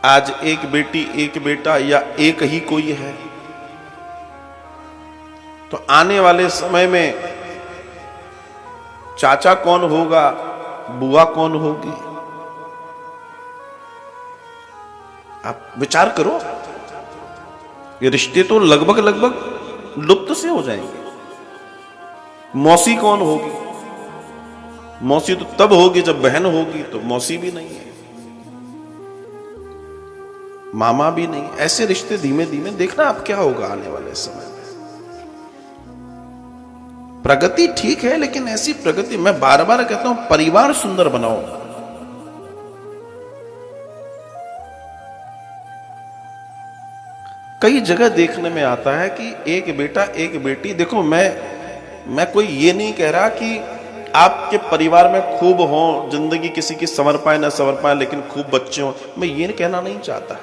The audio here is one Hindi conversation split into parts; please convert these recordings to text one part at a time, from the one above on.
आज एक बेटी एक बेटा या एक ही कोई है, तो आने वाले समय में चाचा कौन होगा, बुआ कौन होगी, आप विचार करो। ये रिश्ते तो लगभग लगभग लुप्त से हो जाएंगे। मौसी कौन होगी? मौसी तो तब होगी जब बहन होगी, तो मौसी भी नहीं है, मामा भी नहीं। ऐसे रिश्ते धीमे धीमे देखना आप क्या होगा आने वाले समय में। प्रगति ठीक है, लेकिन ऐसी प्रगति, मैं बार बार कहता हूं, परिवार सुंदर बनाओ। कई जगह देखने में आता है कि एक बेटा एक बेटी। देखो, मैं कोई ये नहीं कह रहा कि आपके परिवार में खूब हो, जिंदगी किसी की संवर पाए ना संवर पाए, लेकिन खूब बच्चे हो, मैं ये कहना नहीं चाहता।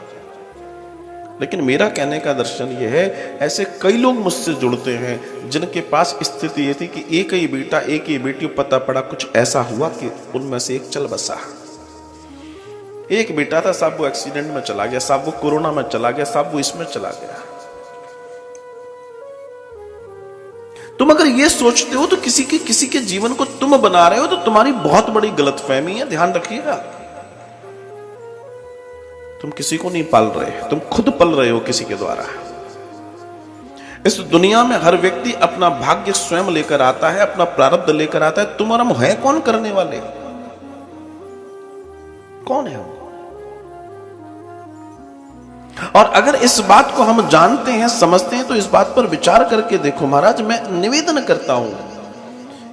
लेकिन मेरा कहने का दर्शन ये है, ऐसे कई लोग मुझसे जुड़ते हैं जिनके पास स्थिति ये थी कि एक ही बेटा एक ही बेटी, पता पड़ा कुछ ऐसा हुआ कि उनमें से एक चल बसा। एक बेटा था, साहब वो एक्सीडेंट में चला गया, साहब वो कोरोना में चला गया, साहब वो इसमें चला गया। तुम अगर ये सोचते हो तो किसी के जीवन को तुम बना रहे हो, तो तुम्हारी बहुत बड़ी गलतफहमी है, ध्यान रखिएगा। तुम किसी को नहीं पाल रहे, तुम खुद पल रहे हो किसी के द्वारा। इस दुनिया में हर व्यक्ति अपना भाग्य स्वयं लेकर आता है, अपना प्रारब्ध लेकर आता है। तुम और हम हैं कौन करने वाले? कौन है हम? और अगर इस बात को हम जानते हैं, समझते हैं, तो इस बात पर विचार करके देखो। महाराज, मैं निवेदन करता हूं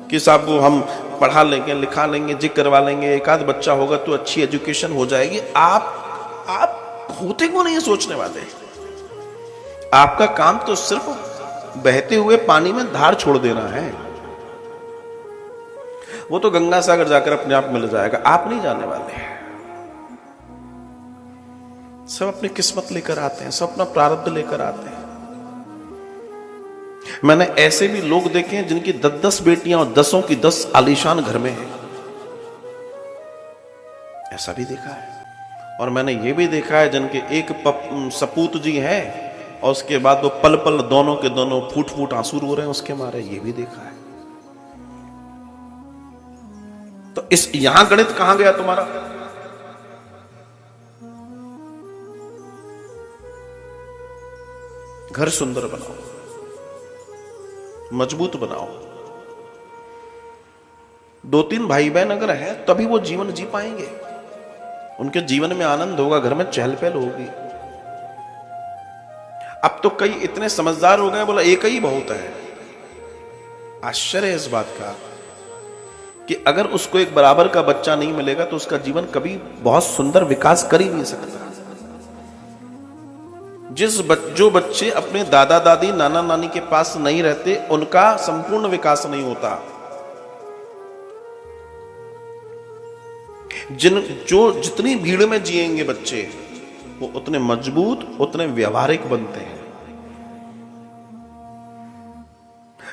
कि साहब वो हम पढ़ा लेंगे, लिखा लेंगे, जी करवा लेंगे, एक आध बच्चा होगा तो अच्छी एजुकेशन हो जाएगी। आप होते को नहीं सोचने वाले। आपका काम तो सिर्फ बहते हुए पानी में धार छोड़ देना है। वो तो गंगा सागर जाकर अपने आप मिल जाएगा, आप नहीं जाने वाले। सब अपनी किस्मत लेकर आते हैं, सब अपना प्रारब्ध लेकर आते हैं। मैंने ऐसे भी लोग देखे हैं जिनकी 10-10 बेटियां और 10 की 10 आलीशान घर में है, ऐसा भी देखा है। और मैंने ये भी देखा है जिनके एक सपूत जी हैं और उसके बाद वो पल पल दोनों के दोनों फूट फूट आंसू रो रहे हैं उसके मारे, ये भी देखा है। तो इस यहां गणित कहां गया तुम्हारा? घर सुंदर बनाओ, मजबूत बनाओ। 2-3 भाई बहन अगर है तभी वो जीवन जी पाएंगे, उनके जीवन में आनंद होगा, घर में चहल पहल होगी। अब तो कई इतने समझदार हो गए, बोला एक ही बहुत है। आश्चर्य है इस बात का कि अगर उसको एक बराबर का बच्चा नहीं मिलेगा तो उसका जीवन कभी बहुत सुंदर विकास कर ही नहीं सकता। जो बच्चे अपने दादा दादी नाना नानी के पास नहीं रहते, उनका संपूर्ण विकास नहीं होता। जितनी भीड़ में जिएंगे बच्चे, वो उतने मजबूत, उतने व्यवहारिक बनते हैं।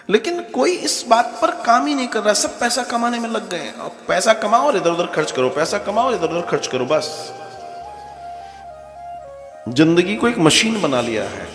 लेकिन कोई इस बात पर काम ही नहीं कर रहा, सब पैसा कमाने में लग गए हैं। और पैसा कमाओ और इधर उधर खर्च करो, पैसा कमाओ और इधर उधर खर्च करो, बस जिंदगी को एक मशीन बना लिया है।